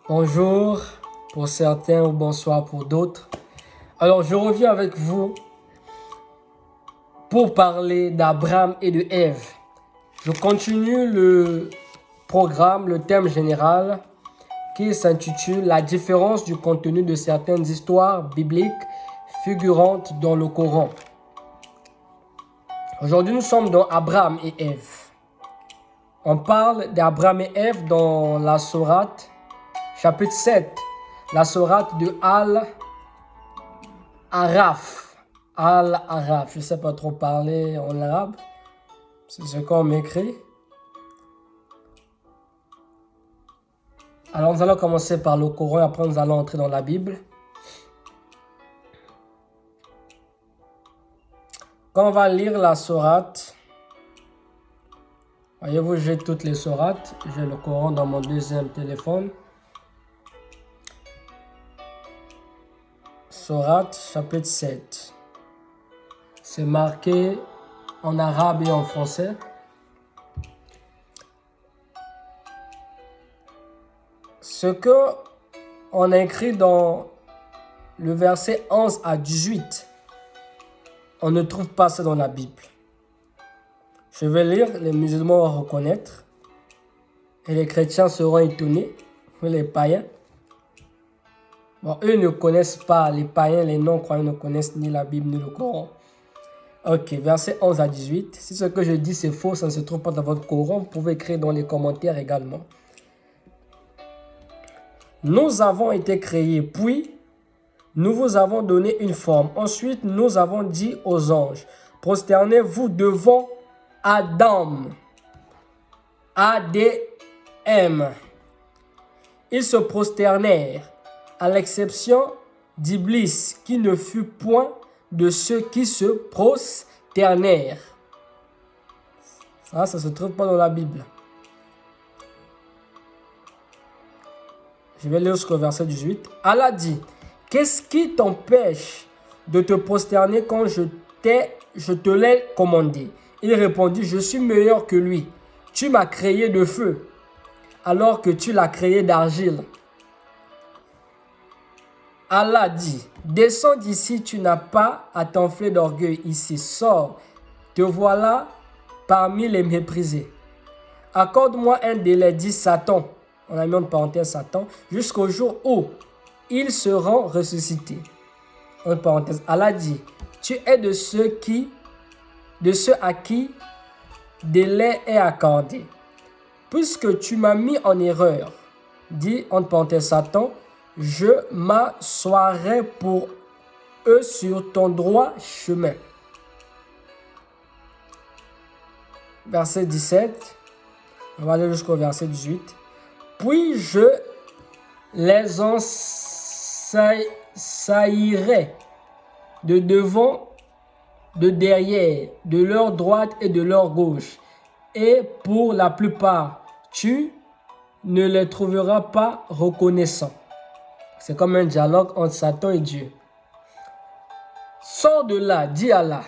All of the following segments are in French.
Bonjour pour certains ou bonsoir pour d'autres. Alors, je reviens avec vous pour parler d'Abraham et de Ève. Je continue le programme, le thème général qui s'intitule La différence du contenu de certaines histoires bibliques figurantes dans le Coran. Aujourd'hui, nous sommes dans Abraham et Ève. On parle d'Abraham et Ève dans la sourate chapitre 7, la sourate de Al-Araf. Al-Araf, je ne sais pas trop parler en arabe, c'est ce qu'on m'écrit. Alors nous allons commencer par le Coran et après nous allons entrer dans la Bible. Quand on va lire la sourate, voyez-vous, j'ai toutes les sourates, j'ai le Coran dans mon deuxième téléphone. Sourate chapitre 7. C'est marqué en arabe et en français. Ce que on a écrit dans le verset 11 à 18, on ne trouve pas ça dans la Bible. Je vais lire, les musulmans vont reconnaître et les chrétiens seront étonnés, ou les païens. Bon, eux ne connaissent pas, les païens, les non-croyants ne connaissent ni la Bible ni le Coran. Ok, verset 11 à 18. Si ce que je dis c'est faux, ça ne se trouve pas dans votre Coran, vous pouvez écrire dans les commentaires également. Nous avons été créés, puis nous vous avons donné une forme. Ensuite, nous avons dit aux anges, prosternez-vous devant Adam. A-D-M. Ils se prosternèrent, à l'exception d'Iblis, qui ne fut point de ceux qui se prosternèrent. Ça se trouve pas dans la Bible. Je vais lire jusqu'au verset 18. Allah dit, qu'est-ce qui t'empêche de te prosterner quand je te l'ai commandé? Il répondit, je suis meilleur que lui. Tu m'as créé de feu, alors que tu l'as créé d'argile. Allah dit, descends d'ici, tu n'as pas à t'enfler d'orgueil ici. Sors, te voilà parmi les méprisés. Accorde-moi un délai, dit Satan. On a mis en parenthèse Satan, jusqu'au jour où ils seront ressuscités. En parenthèse, Allah dit, tu es de ceux à qui délai est accordé. Puisque tu m'as mis en erreur, dit en parenthèse Satan, je m'assoirai pour eux sur ton droit chemin. Verset 17, on va aller jusqu'au verset 18. Puis je les ensaillerai de devant, de derrière, de leur droite et de leur gauche. Et pour la plupart, tu ne les trouveras pas reconnaissants. C'est comme un dialogue entre Satan et Dieu. Sors de là, dit Allah,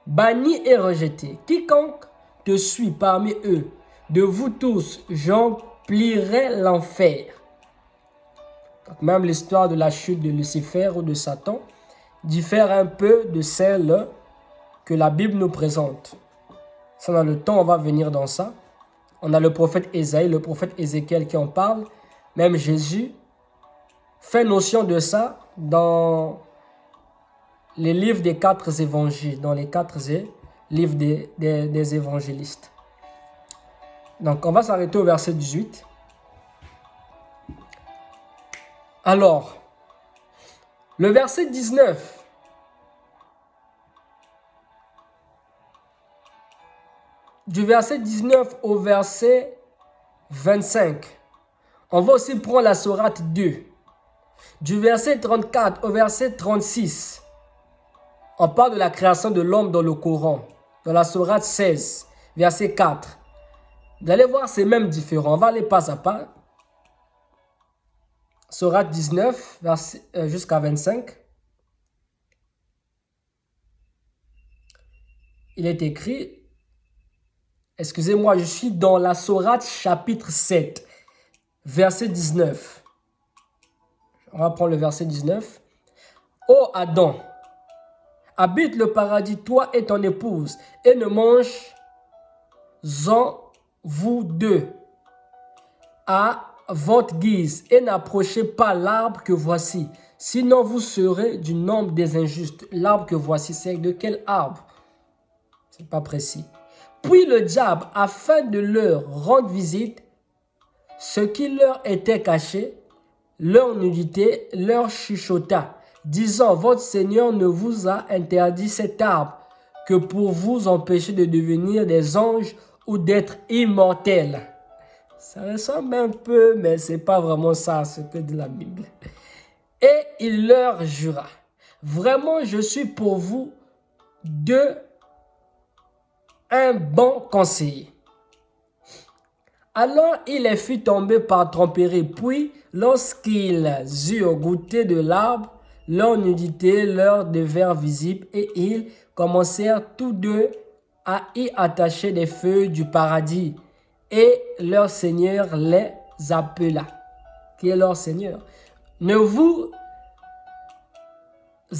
banni et rejeté. Quiconque te suit parmi eux, de vous tous, j'emplirai l'enfer. Même l'histoire de la chute de Lucifer ou de Satan diffère un peu de celle que la Bible nous présente. Ça, dans le temps, on va venir dans ça. On a le prophète Ésaïe, le prophète Ézéchiel qui en parle. Même Jésus fait notion de ça dans les livres des 4 évangiles, dans les 4 livres des évangélistes. Donc, on va s'arrêter au verset 18. Alors, le verset 19. Du verset 19 au verset 25. On va aussi prendre la sourate 2. Du verset 34 au verset 36. On parle de la création de l'homme dans le Coran. Dans la sourate 16, verset 4. Vous allez voir, c'est même différent. On va aller pas à pas. Sourate 19, jusqu'à 25. Il est écrit, excusez-moi, je suis dans la sourate chapitre 7, verset 19. On va prendre le verset 19. Ô Adam, habite le paradis, toi et ton épouse, et ne mange-en vous deux à votre guise, et n'approchez pas l'arbre que voici, sinon vous serez du nombre des injustes. L'arbre que voici, c'est de quel arbre? C'est pas précis. Puis le diable, afin de leur rendre visite, ce qui leur était caché, leur nudité, leur chuchota, disant, votre Seigneur ne vous a interdit cet arbre que pour vous empêcher de devenir des anges ou d'être immortels. Ça ressemble un peu, mais ce n'est pas vraiment ça, ce que dit la Bible. Et il leur jura, vraiment je suis pour vous un bon conseiller. Alors il les fit tomber par tromperie, puis lorsqu'ils eurent goûté de l'arbre, leur nudité leur devint visible et ils commencèrent tous deux à y attacher des feuilles du paradis. Et leur Seigneur les appela. Qui est leur Seigneur? Ne vous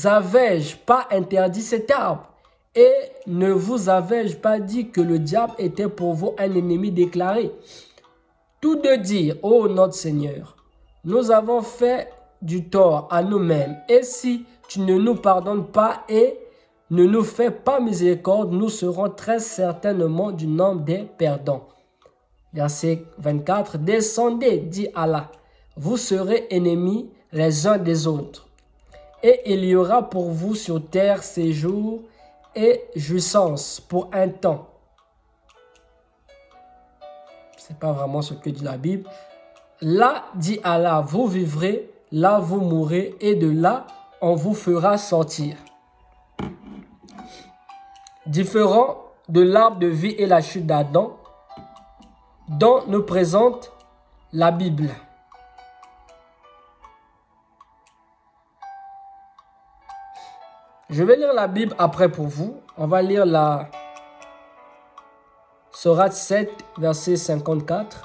avais-je pas interdit cet arbre? Et ne vous avais-je pas dit que le diable était pour vous un ennemi déclaré? Tous deux dirent, ô notre Seigneur, nous avons fait du tort à nous-mêmes. Et si tu ne nous pardonnes pas et ne nous fais pas miséricorde, nous serons très certainement du nombre des perdants. Verset 24, descendez, dit Allah, vous serez ennemis les uns des autres. Et il y aura pour vous sur terre séjour et jouissance pour un temps. Ce n'est pas vraiment ce que dit la Bible. Là, dit Allah, vous vivrez, là vous mourrez, et de là, on vous fera sortir. Différent de l'arbre de vie et la chute d'Adam, dont nous présente la Bible. Je vais lire la Bible après pour vous. On va lire la Sourate 7, verset 54.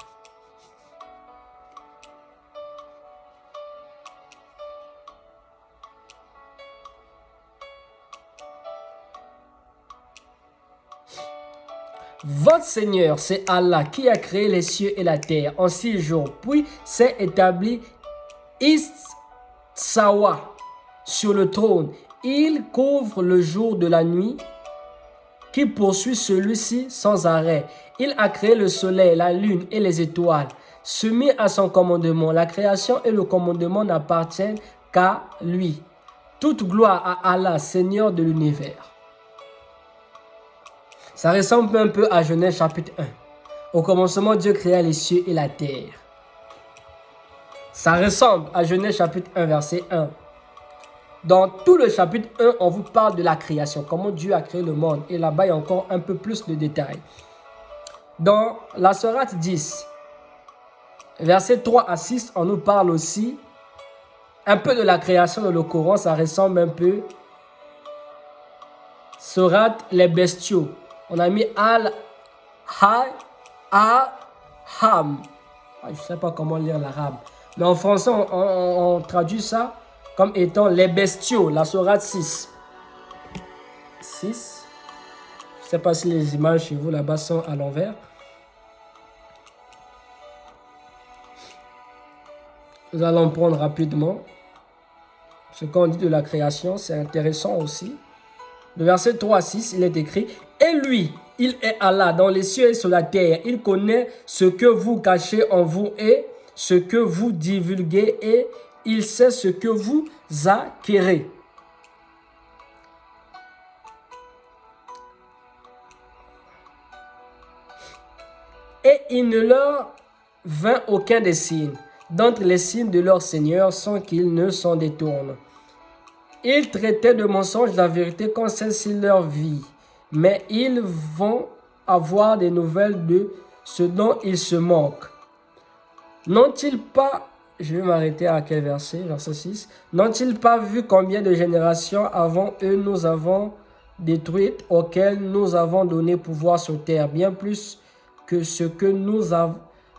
Votre Seigneur, c'est Allah qui a créé les cieux et la terre en 6 jours, puis s'est établi Istawa sur le trône. Il couvre le jour de la nuit qui poursuit celui-ci sans arrêt. Il a créé le soleil, la lune et les étoiles, soumis à son commandement. La création et le commandement n'appartiennent qu'à lui. Toute gloire à Allah, Seigneur de l'univers. Ça ressemble un peu à Genèse chapitre 1. Au commencement, Dieu créa les cieux et la terre. Ça ressemble à Genèse chapitre 1, verset 1. Dans tout le chapitre 1, on vous parle de la création, comment Dieu a créé le monde. Et là-bas, il y a encore un peu plus de détails. Dans la Sourate 10, versets 3 à 6, on nous parle aussi un peu de la création dans le Coran. Ça ressemble un peu. Sourate les bestiaux. On a mis Al-Ham. Je ne sais pas comment lire l'arabe. Mais en français, on traduit ça comme étant les bestiaux, la Sourate 6. 6. Je ne sais pas si les images chez vous là-bas sont à l'envers. Nous allons prendre rapidement ce qu'on dit de la création. C'est intéressant aussi. Le verset 3 à 6, il est écrit « Et lui, il est Allah dans les cieux et sur la terre. Il connaît ce que vous cachez en vous et ce que vous divulguez et il sait ce que vous acquérez. » Et il ne leur vint aucun des signes d'entre les signes de leur Seigneur sans qu'ils ne s'en détournent. Ils traitaient de mensonges la vérité quand celle-ci leur vie, mais ils vont avoir des nouvelles de ce dont ils se moquent. N'ont-ils pas, je vais m'arrêter à quel verset, verset 6, n'ont-ils pas vu combien de générations avant eux nous avons détruites, auxquelles nous avons donné pouvoir sur terre, bien plus que ce que nous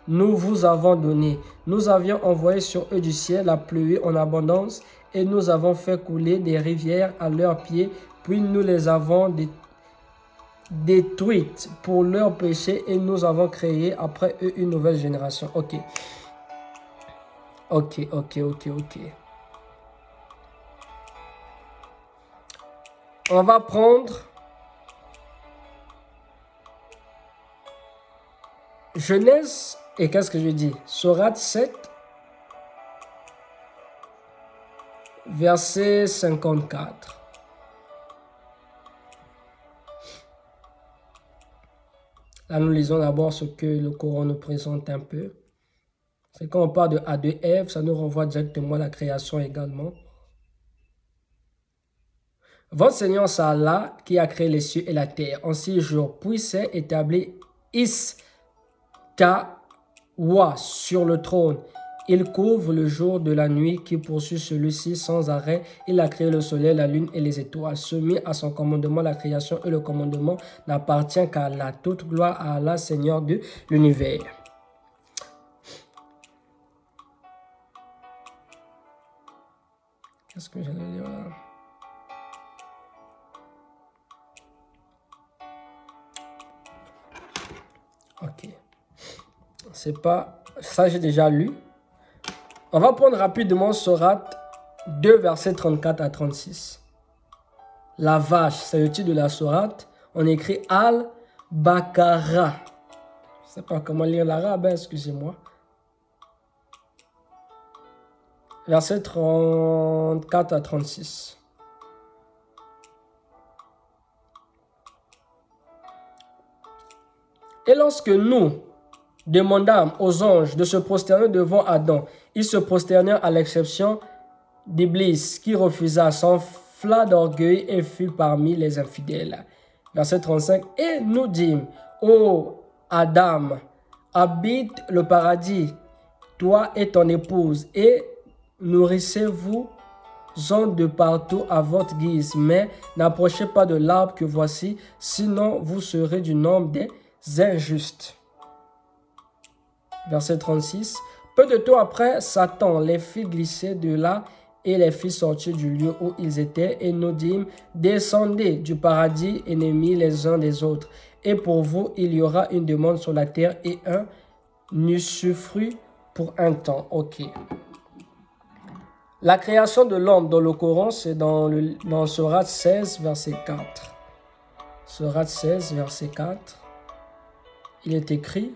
nous vous avons donné. Nous avions envoyé sur eux du ciel la pluie en abondance et nous avons fait couler des rivières à leurs pieds, puis nous les avons détruites pour leurs péchés et nous avons créé après eux une nouvelle génération. Ok. On va prendre Genèse, et qu'est-ce que je dis? Sourate 7, verset 54. Là, nous lisons d'abord ce que le Coran nous présente un peu. C'est quand on parle de A de Ève, ça nous renvoie directement à la création également. Votre Seigneur, c'est Allah qui a créé les cieux et la terre en 6 jours, puis s'est établi Istawa sur le trône. Il couvre le jour de la nuit qui poursuit celui-ci sans arrêt. Il a créé le soleil, la lune et les étoiles. Soumis à son commandement, la création et le commandement n'appartient qu'à Allah. Toute gloire à Allah, Seigneur de l'univers. Qu'est-ce que j'allais dire là? Ok. C'est pas... Ça, j'ai déjà lu. On va prendre rapidement Sourate 2, versets 34 à 36. La vache, c'est le titre de la Sourate. On écrit Al-Baqarah. Je ne sais pas comment lire l'arabe, excusez-moi. Versets 34 à 36. Et lorsque nous demandâmes aux anges de se prosterner devant Adam, ils se prosternèrent à l'exception d'Iblis, qui refusa, s'enfla d'orgueil et fut parmi les infidèles. Verset 35. Et nous dîmes, ô Adam, habite le paradis, toi et ton épouse, et nourrissez-vous-en de partout à votre guise, mais n'approchez pas de l'arbre que voici, sinon vous serez du nombre des injustes. Verset 36. Peu de temps après, Satan les fit glisser de là et les fit sortir du lieu où ils étaient, et nous dîmes, descendez du paradis, ennemis les uns des autres. Et pour vous, il y aura une demande sur la terre et un usufruit pour un temps. Ok. La création de l'homme dans le Coran, c'est dans Sourate 16, verset 4. Sourate 16, verset 4. Il est écrit,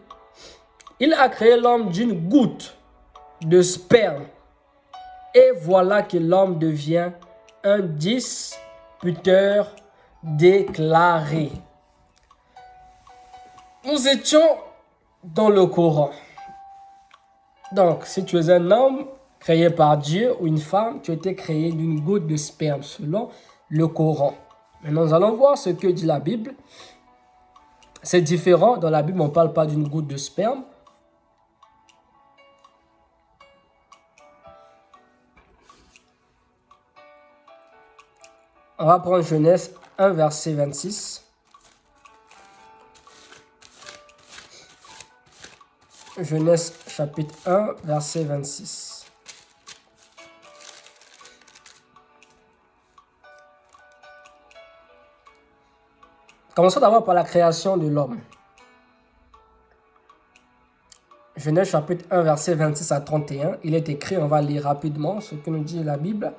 il a créé l'homme d'une goutte de sperme. Et voilà que l'homme devient un disputeur déclaré. Nous étions dans le Coran. Donc, si tu es un homme créé par Dieu ou une femme, tu étais créé d'une goutte de sperme selon le Coran. Maintenant, nous allons voir ce que dit la Bible. C'est différent. Dans la Bible, on ne parle pas d'une goutte de sperme. On va prendre Genèse 1, verset 26. Genèse chapitre 1, verset 26. Commençons d'abord par la création de l'homme. Genèse chapitre 1, verset 26 à 31. Il est écrit, on va lire rapidement ce que nous dit la Bible.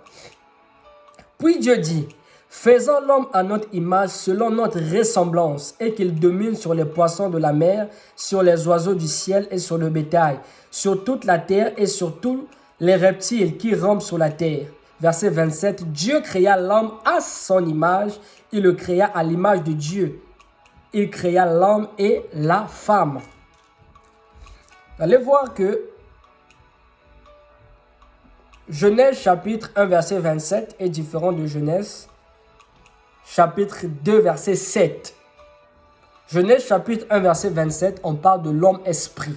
Puis Dieu dit, faisons l'homme à notre image, selon notre ressemblance, et qu'il domine sur les poissons de la mer, sur les oiseaux du ciel et sur le bétail, sur toute la terre et sur tous les reptiles qui rampent sur la terre. Verset 27, Dieu créa l'homme à son image, il le créa à l'image de Dieu. Il créa l'homme et la femme. Vous allez voir que Genèse chapitre 1 verset 27 est différent de Genèse chapitre 2 verset 7. Genèse chapitre 1 verset 27, on parle de l'homme esprit.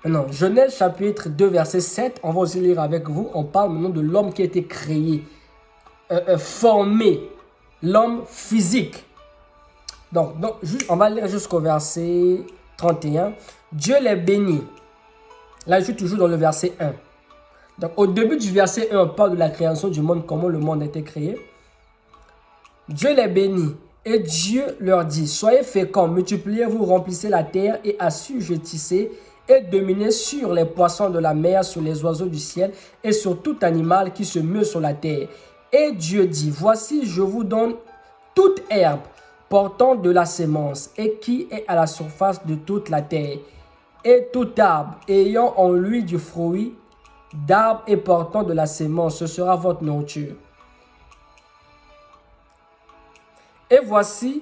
Non, Genèse chapitre 2 verset 7, on va aussi lire avec vous, on parle maintenant de l'homme qui a été créé, formé, l'homme physique. Donc, on va lire jusqu'au verset 31. Dieu les bénit. Là, je suis toujours dans le verset 1. Donc, au début du verset 1, on parle de la création du monde, comment le monde a été créé. Dieu les bénit. Et Dieu leur dit, soyez féconds, multipliez-vous, remplissez la terre et assujettissez et dominez sur les poissons de la mer, sur les oiseaux du ciel et sur tout animal qui se meut sur la terre. Et Dieu dit, voici, je vous donne toute herbe portant de la sémence et qui est à la surface de toute la terre. Et tout arbre ayant en lui du fruit d'arbre et portant de la sémence, ce sera votre nourriture. Et voici,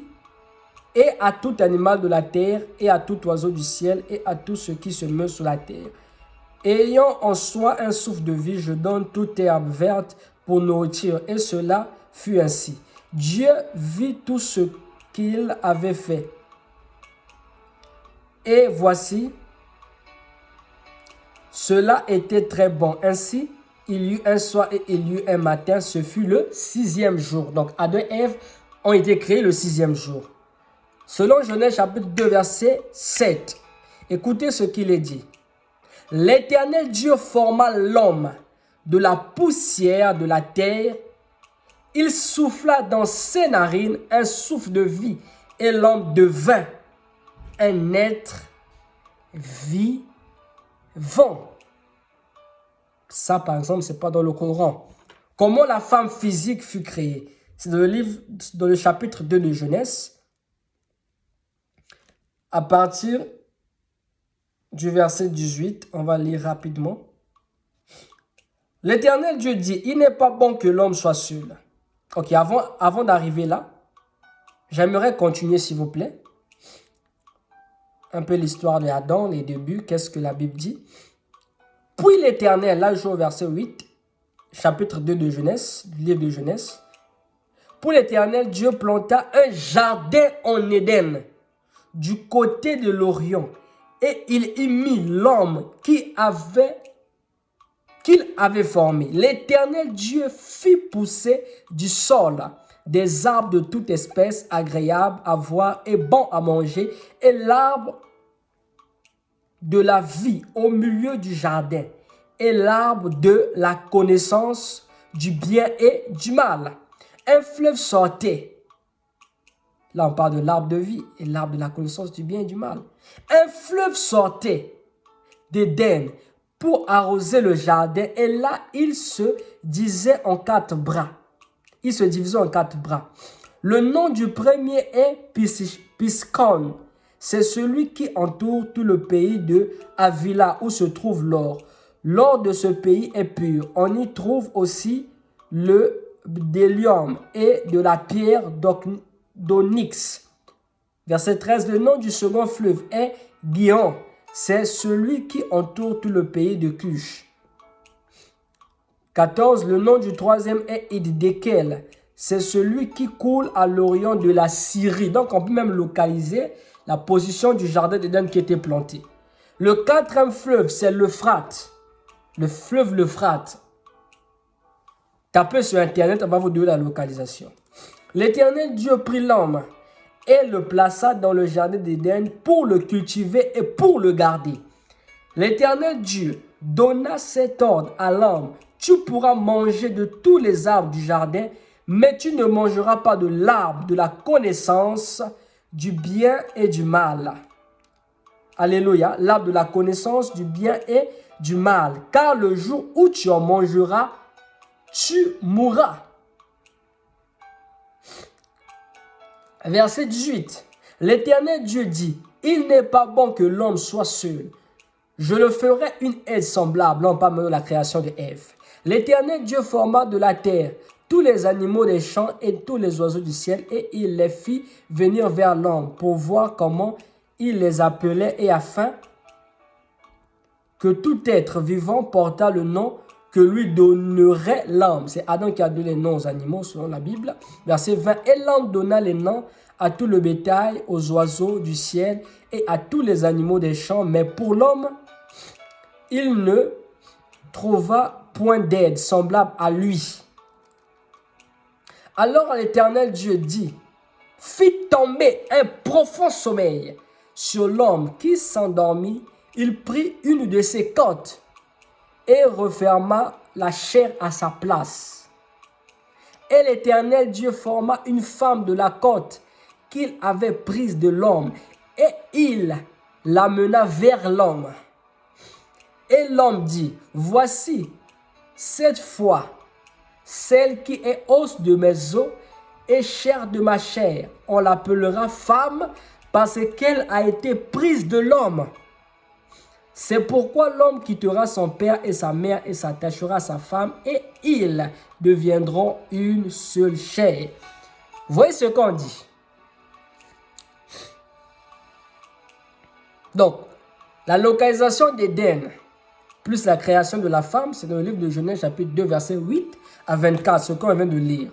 et à tout animal de la terre, et à tout oiseau du ciel, et à tout ce qui se meut sur la terre. Ayant en soi un souffle de vie, je donne toute herbe verte pour nourriture. Et cela fut ainsi. Dieu vit tout ce qu'il avait fait. Et voici, cela était très bon. Ainsi, il y eut un soir et il y eut un matin. Ce fut le 6e jour. Donc, Adam et Ève ont été créés le 6e jour. Selon Genèse chapitre 2, verset 7. Écoutez ce qu'il est dit. L'Éternel Dieu forma l'homme de la poussière de la terre. Il souffla dans ses narines un souffle de vie et l'homme devint un être vivant. Ça, par exemple, ce n'est pas dans le Coran. Comment la femme physique fut créée? C'est dans le chapitre 2 de Genèse, à partir du verset 18, on va lire rapidement. L'Éternel Dieu dit, il n'est pas bon que l'homme soit seul. Ok, avant d'arriver là, j'aimerais continuer s'il vous plaît. Un peu l'histoire de Adam, les débuts, qu'est-ce que la Bible dit. Puis l'Éternel, là je suis au verset 8, chapitre 2 de Genèse, du livre de Genèse. Pour l'Éternel, Dieu planta un jardin en Éden, du côté de l'Orient, et il y mit l'homme qu'il avait formé. L'Éternel Dieu fit pousser du sol des arbres de toute espèce agréables à voir et bons à manger, et l'arbre de la vie au milieu du jardin, et l'arbre de la connaissance du bien et du mal. Un fleuve sortait. Là, on parle de l'arbre de vie et l'arbre de la connaissance du bien et du mal. Un fleuve sortait d'Éden pour arroser le jardin. Et là, il se divisait en 4 bras. Il se divisait en 4 bras. Le nom du premier est Piscon. C'est celui qui entoure tout le pays de Havila où se trouve l'or. L'or de ce pays est pur. On y trouve aussi le bdellium et de la pierre d'onyx. Verset 13, le nom du second fleuve est Gihon. C'est celui qui entoure tout le pays de Cush. 14, le nom du troisième est Iddekel. C'est celui qui coule à l'orient de la Syrie. Donc on peut même localiser la position du jardin d'Éden qui était planté. Le quatrième fleuve, c'est l'Euphrate. Le fleuve l'Euphrate. Tapez sur Internet, on va vous donner la localisation. L'Éternel Dieu prit l'homme et le plaça dans le jardin d'Éden pour le cultiver et pour le garder. L'Éternel Dieu donna cet ordre à l'homme. Tu pourras manger de tous les arbres du jardin, mais tu ne mangeras pas de l'arbre de la connaissance du bien et du mal. Alléluia, l'arbre de la connaissance du bien et du mal. Car le jour où tu en mangeras, tu mourras. Verset 18. L'Éternel Dieu dit, il n'est pas bon que l'homme soit seul. Je le ferai une aide semblable, on parle de la création de Ève. L'Éternel Dieu forma de la terre tous les animaux des champs et tous les oiseaux du ciel, et il les fit venir vers l'homme pour voir comment il les appelait, et afin que tout être vivant portât le nom que lui donnerait l'homme. C'est Adam qui a donné les noms aux animaux selon la Bible. Verset 20. Et l'homme donna les noms à tout le bétail, aux oiseaux du ciel et à tous les animaux des champs. Mais pour l'homme, il ne trouva point d'aide semblable à lui. Alors l'Éternel Dieu dit, fit tomber un profond sommeil sur l'homme qui s'endormit. Il prit une de ses côtes et referma la chair à sa place. Et l'Éternel Dieu forma une femme de la côte qu'il avait prise de l'homme, et il l'amena vers l'homme. Et l'homme dit, voici, cette fois, celle qui est os de mes os et chair de ma chair, on l'appellera femme parce qu'elle a été prise de l'homme. C'est pourquoi l'homme quittera son père et sa mère et s'attachera à sa femme et ils deviendront une seule chair. Voyez ce qu'on dit. Donc, la localisation d'Éden plus la création de la femme, c'est dans le livre de Genèse chapitre 2 verset 8 à 24, ce qu'on vient de lire.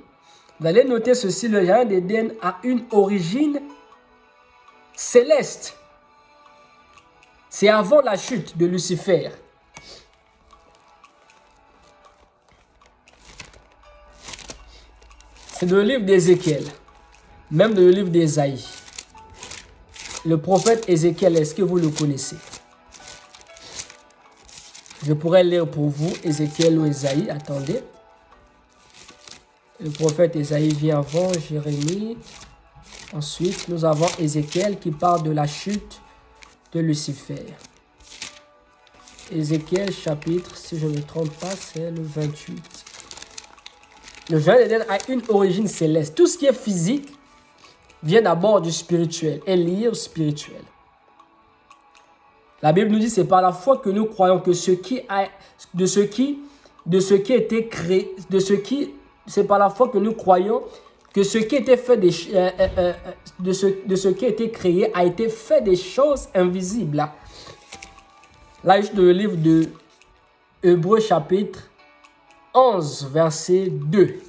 Vous allez noter ceci, le jardin d'Éden a une origine céleste. C'est avant la chute de Lucifer. C'est dans le livre d'Ézéchiel, même dans le livre d'Ésaïe. Le prophète Ézéchiel, est-ce que vous le connaissez? Je pourrais lire pour vous Ézéchiel ou Ésaïe. Attendez. Le prophète Ésaïe vient avant Jérémie. Ensuite, nous avons Ézéchiel qui parle de la chute de Lucifer. Ézéchiel chapitre, si je ne me trompe pas, c'est le 28. Le jardin d'Éden a une origine céleste. Tout ce qui est physique vient d'abord du spirituel, est lié au spirituel. La Bible nous dit c'est par la foi que nous croyons que c'est par la foi que nous croyons que ce qui était fait de ce qui a été créé a été fait des choses invisibles. Là, je dans le livre de Hébreux chapitre 11, verset 2.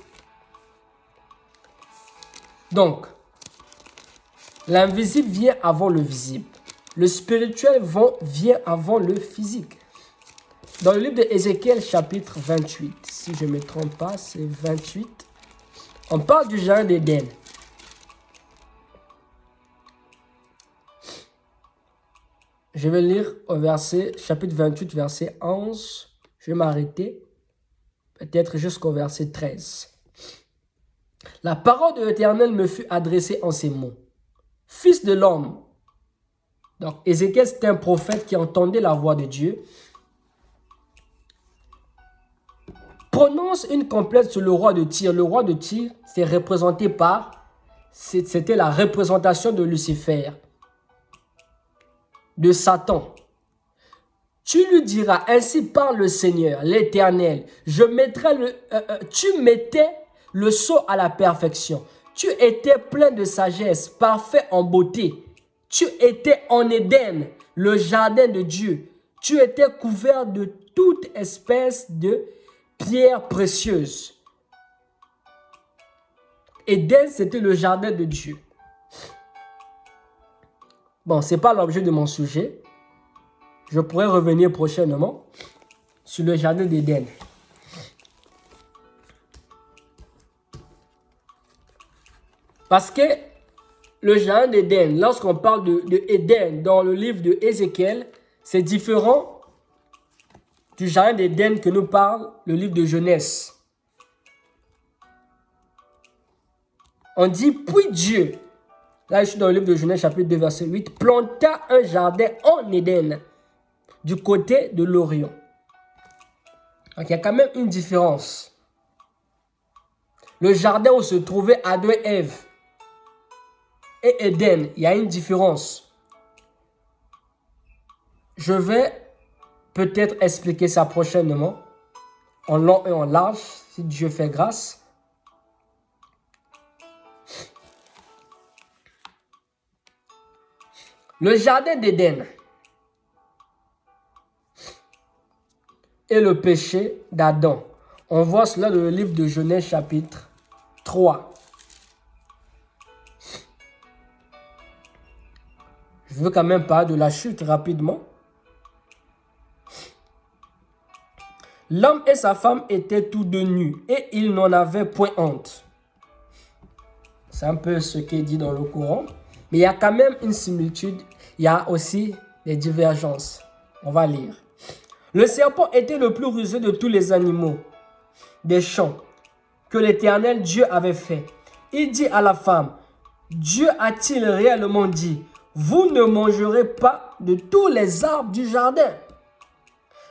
Donc, l'invisible vient avant le visible. Le spirituel vient avant le physique. Dans le livre d'Ézéchiel, chapitre 28, si je ne me trompe pas, c'est 28. On parle du jardin d'Éden. Je vais lire au chapitre 28, verset 11. Je vais m'arrêter, peut-être jusqu'au verset 13. La parole de l'Éternel me fut adressée en ces mots. Fils de l'homme. Donc, Ézéchiel, c'était un prophète qui entendait la voix de Dieu. Prononce une complète sur le roi de Tyr. Le roi de Tyr, c'est représenté par, c'était la représentation de Lucifer, de Satan. Tu lui diras, ainsi parle le Seigneur, l'Éternel, tu mettais le sceau à la perfection. Tu étais plein de sagesse, parfait en beauté. Tu étais en Éden, le jardin de Dieu. Tu étais couvert de toute espèce de pierres précieuses. Éden, c'était le jardin de Dieu. Bon, ce n'est pas l'objet de mon sujet. Je pourrais revenir prochainement sur le jardin d'Éden. Parce que le jardin d'Éden, lorsqu'on parle de Éden dans le livre de Ézéchiel, c'est différent du jardin d'Éden que nous parle le livre de Genèse. On dit, puis Dieu, là je suis dans le livre de Genèse chapitre 2 verset 8, planta un jardin en Éden du côté de l'Orient. Donc il y a quand même une différence. Le jardin où se trouvaient Adam et Ève et Éden, il y a une différence. Je vais peut-être expliquer ça prochainement, en long et en large, si Dieu fait grâce. Le jardin d'Éden et le péché d'Adam. On voit cela dans le livre de Genèse chapitre 3. Je veux quand même parler de la chute rapidement. L'homme et sa femme étaient tous deux nus et ils n'en avaient point honte. C'est un peu ce qui est dit dans le Coran. Mais il y a quand même une similitude. Il y a aussi des divergences. On va lire. Le serpent était le plus rusé de tous les animaux des champs que l'Éternel Dieu avait fait. Il dit à la femme, Dieu a-t-il réellement dit, vous ne mangerez pas de tous les arbres du jardin?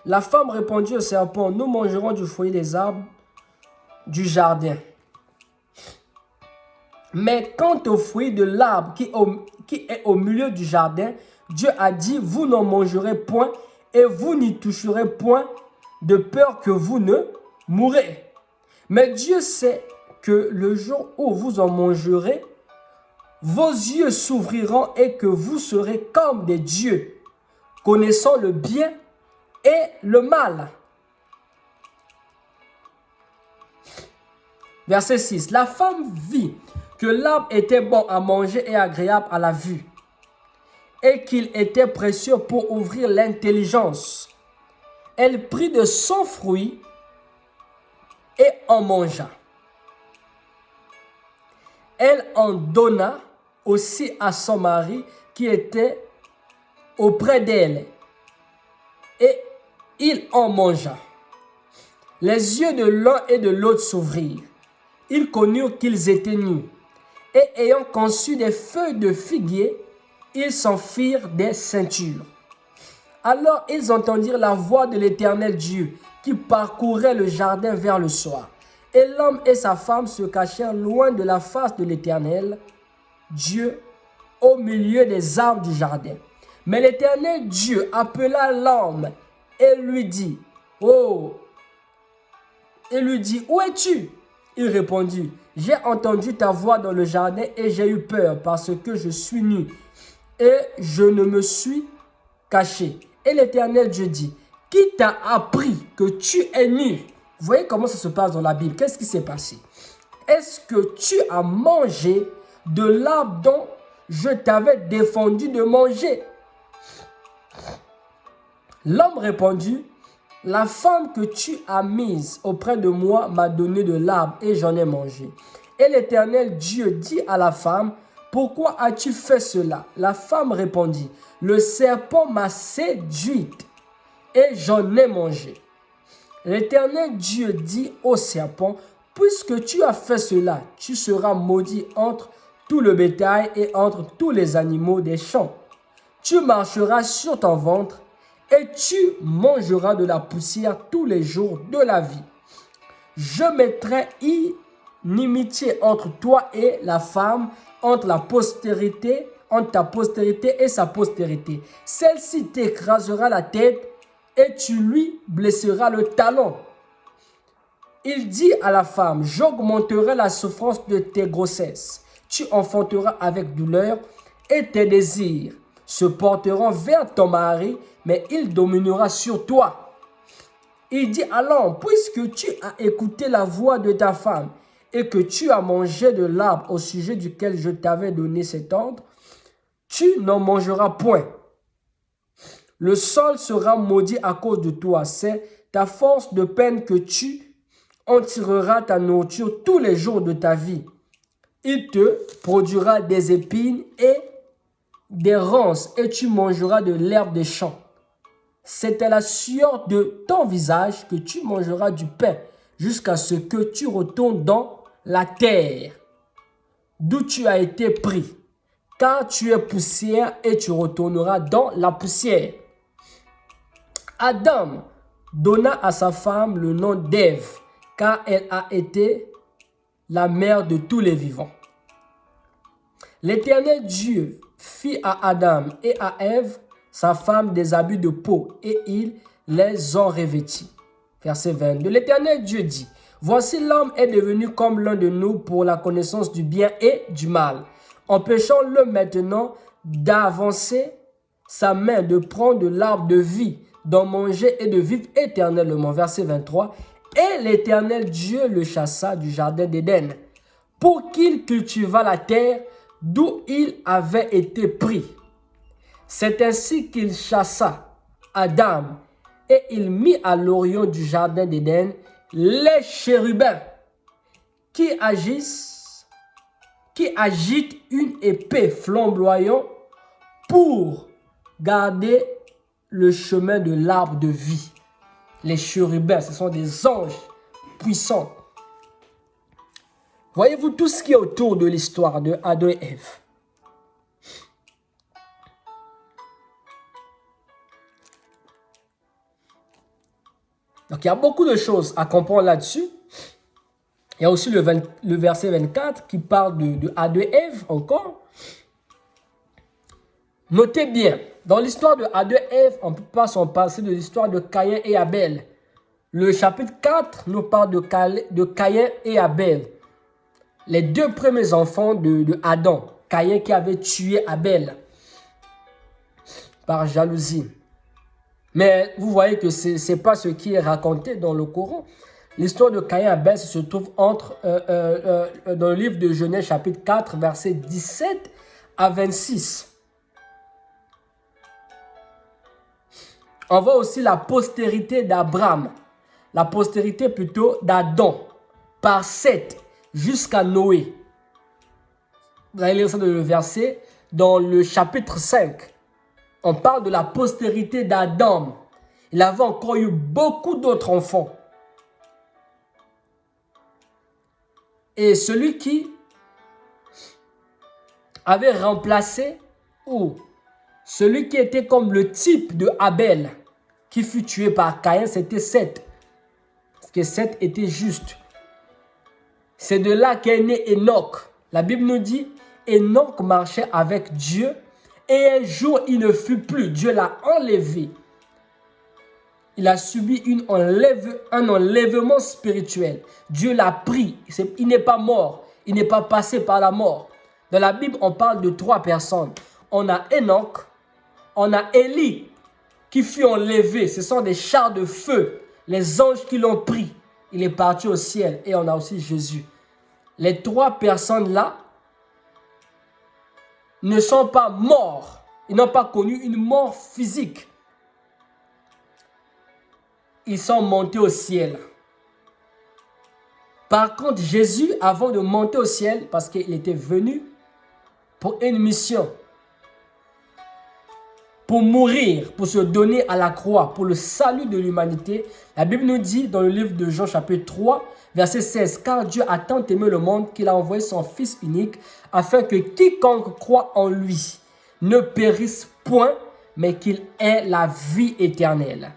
La femme répondit au serpent, nous mangerons du fruit des arbres du jardin. Mais quant au fruit de l'arbre qui est au milieu du jardin, Dieu a dit, vous n'en mangerez point et vous n'y toucherez point de peur que vous ne mourrez. Mais Dieu sait que le jour où vous en mangerez, vos yeux s'ouvriront et que vous serez comme des dieux, connaissant le bien et le mal. Verset 6. La femme vit que l'arbre était bon à manger et agréable à la vue, et qu'il était précieux pour ouvrir l'intelligence. Elle prit de son fruit et en mangea. Elle en donna aussi à son mari qui était auprès d'elle, et il en mangea. Les yeux de l'un et de l'autre s'ouvrirent. Ils connurent qu'ils étaient nus, et ayant conçu des feuilles de figuier, ils s'en firent des ceintures. Alors ils entendirent la voix de l'Éternel Dieu qui parcourait le jardin vers le soir. Et l'homme et sa femme se cachèrent loin de la face de l'Éternel Dieu au milieu des arbres du jardin. Mais l'Éternel Dieu appela l'homme et lui dit, où es-tu? Il répondit, j'ai entendu ta voix dans le jardin et j'ai eu peur parce que je suis nu et je ne me suis caché. Et l'Éternel Dieu dit, qui t'a appris que tu es nu? Vous voyez comment ça se passe dans la Bible? Qu'est-ce qui s'est passé? Est-ce que tu as mangé de l'arbre dont je t'avais défendu de manger? L'homme répondit, la femme que tu as mise auprès de moi m'a donné de l'arbre et j'en ai mangé. Et l'Éternel Dieu dit à la femme, pourquoi as-tu fait cela? La femme répondit, le serpent m'a séduite et j'en ai mangé. L'Éternel Dieu dit au serpent, puisque tu as fait cela, tu seras maudit entre tout le bétail et entre tous les animaux des champs. Tu marcheras sur ton ventre et tu mangeras de la poussière tous les jours de la vie. Je mettrai inimitié entre toi et la femme, entre ta postérité et sa postérité. Celle-ci t'écrasera la tête et tu lui blesseras le talon. Il dit à la femme, j'augmenterai la souffrance de tes grossesses. Tu enfanteras avec douleur et tes désirs se porteront vers ton mari, mais il dominera sur toi. Il dit à l'homme, puisque tu as écouté la voix de ta femme et que tu as mangé de l'arbre au sujet duquel je t'avais donné cet ordre, tu n'en mangeras point. Le sol sera maudit à cause de toi. C'est ta force de peine que tu en tireras ta nourriture tous les jours de ta vie. Il te produira des épines et des ronces et tu mangeras de l'herbe des champs. C'est à la sueur de ton visage que tu mangeras du pain jusqu'à ce que tu retournes dans la terre d'où tu as été pris. Car tu es poussière et tu retourneras dans la poussière. Adam donna à sa femme le nom d'Ève, car elle a été la mère de tous les vivants. L'Éternel Dieu fit à Adam et à Ève, sa femme, des habits de peau, et ils les ont revêtis. Verset 22. L'Éternel Dieu dit, voici l'homme est devenu comme l'un de nous pour la connaissance du bien et du mal. Empêchons-le maintenant d'avancer sa main, de prendre de l'arbre de vie, d'en manger et de vivre éternellement. Verset 23. Et l'Éternel Dieu le chassa du jardin d'Éden pour qu'il cultivât la terre d'où il avait été pris. C'est ainsi qu'il chassa Adam et il mit à l'orient du jardin d'Éden les chérubins qui agissent qui agite une épée flamboyante pour garder le chemin de l'arbre de vie. Les chérubins, ce sont des anges puissants. Voyez-vous tout ce qui est autour de l'histoire de Adam et Ève. Donc il y a beaucoup de choses à comprendre là-dessus. Il y a aussi le verset 24 qui parle de Adam et Ève encore. Notez bien, dans l'histoire de Adam et Ève, on ne peut pas s'en passer de l'histoire de Caïn et Abel. Le chapitre 4 nous parle de Caïn et Abel. Les deux premiers enfants de Adam. Caïn qui avait tué Abel par jalousie. Mais vous voyez que ce n'est pas ce qui est raconté dans le Coran. L'histoire de Caïn et Abel se trouve dans le livre de Genèse chapitre 4, versets 17 à 26. On voit aussi la postérité d'Abraham, la postérité plutôt d'Adam, par Seth jusqu'à Noé. Vous allez lire ça dans le verset, dans le chapitre 5. On parle de la postérité d'Adam. Il avait encore eu beaucoup d'autres enfants. Et celui qui avait remplacé, ou celui qui était comme le type de Abel, qui fut tué par Caïn, c'était Seth. Parce que Seth était juste. C'est de là qu'est né Enoch. La Bible nous dit, Enoch marchait avec Dieu et un jour il ne fut plus. Dieu l'a enlevé. Il a subi un enlèvement spirituel. Dieu l'a pris. Il n'est pas mort. Il n'est pas passé par la mort. Dans la Bible, on parle de 3 personnes. On a Enoch, on a Élie qui fut enlevé. Ce sont des chars de feu. Les anges qui l'ont pris. Il est parti au ciel. Et on a aussi Jésus. Les 3 personnes-là ne sont pas morts. Ils n'ont pas connu une mort physique. Ils sont montés au ciel. Par contre, Jésus, avant de monter au ciel, parce qu'il était venu pour une mission, pour mourir, pour se donner à la croix, pour le salut de l'humanité, la Bible nous dit dans le livre de Jean chapitre 3, verset 16, « Car Dieu a tant aimé le monde qu'il a envoyé son Fils unique, afin que quiconque croit en lui ne périsse point, mais qu'il ait la vie éternelle. »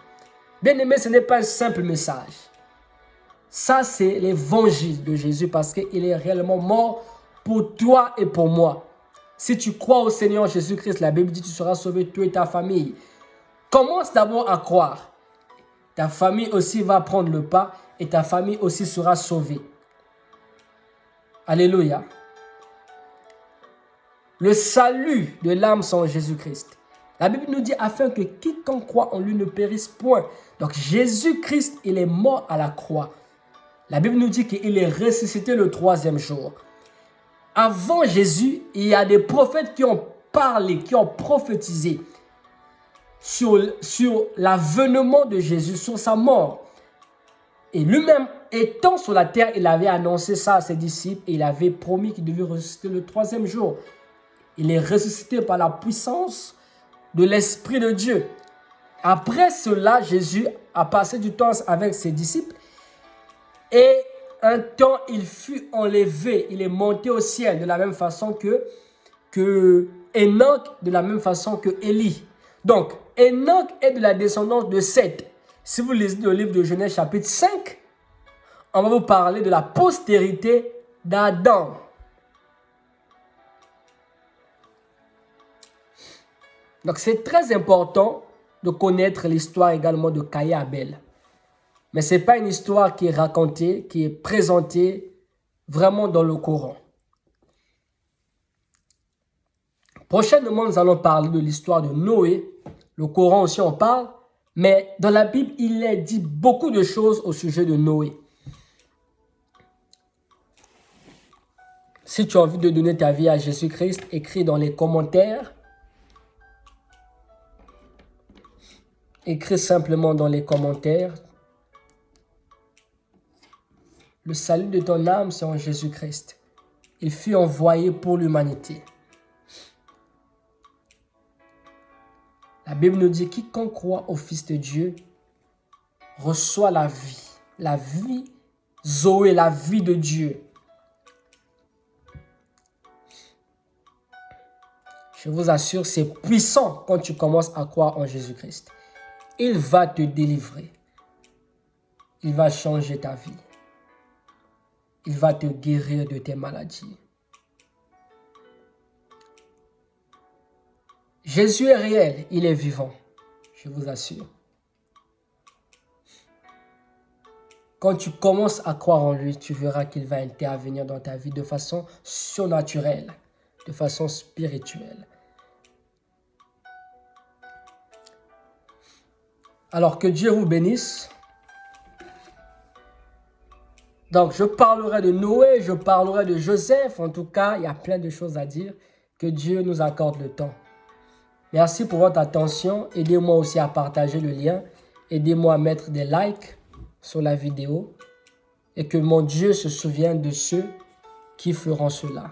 Bien-aimé, ce n'est pas un simple message. Ça, c'est l'évangile de Jésus parce qu'il est réellement mort pour toi et pour moi. Si tu crois au Seigneur Jésus-Christ, la Bible dit que tu seras sauvé, toi et ta famille. Commence d'abord à croire. Ta famille aussi va prendre le pas et ta famille aussi sera sauvée. Alléluia. Le salut de l'âme sans Jésus-Christ. La Bible nous dit afin que quiconque croit en lui ne périsse point. Donc Jésus-Christ, il est mort à la croix. La Bible nous dit qu'il est ressuscité le 3e jour. Avant Jésus, il y a des prophètes qui ont parlé, qui ont prophétisé sur l'avènement de Jésus, sur sa mort. Et lui-même, étant sur la terre, il avait annoncé ça à ses disciples et il avait promis qu'il devait ressusciter le 3e jour. Il est ressuscité par la puissance de l'Esprit de Dieu. Après cela, Jésus a passé du temps avec ses disciples et un temps, il fut enlevé. Il est monté au ciel de la même façon que Enoch, de la même façon que Élie. Donc, Enoch est de la descendance de Seth. Si vous lisez le livre de Genèse chapitre 5, on va vous parler de la postérité d'Adam. Donc, c'est très important de connaître l'histoire également de Caïn et Abel. Mais ce n'est pas une histoire qui est racontée, qui est présentée vraiment dans le Coran. Prochainement, nous allons parler de l'histoire de Noé. Le Coran aussi en parle. Mais dans la Bible, il est dit beaucoup de choses au sujet de Noé. Si tu as envie de donner ta vie à Jésus-Christ, écris dans les commentaires. Écris simplement dans les commentaires. Le salut de ton âme, c'est en Jésus-Christ. Il fut envoyé pour l'humanité. La Bible nous dit, quiconque croit au Fils de Dieu reçoit la vie Zoé, la vie de Dieu. Je vous assure, c'est puissant quand tu commences à croire en Jésus-Christ. Il va te délivrer. Il va changer ta vie. Il va te guérir de tes maladies. Jésus est réel, il est vivant, je vous assure. Quand tu commences à croire en lui, tu verras qu'il va intervenir dans ta vie de façon surnaturelle, de façon spirituelle. Alors que Dieu vous bénisse. Donc, je parlerai de Noé, je parlerai de Joseph. En tout cas, il y a plein de choses à dire. Que Dieu nous accorde le temps. Merci pour votre attention. Aidez-moi aussi à partager le lien. Aidez-moi à mettre des likes sur la vidéo. Et que mon Dieu se souvienne de ceux qui feront cela.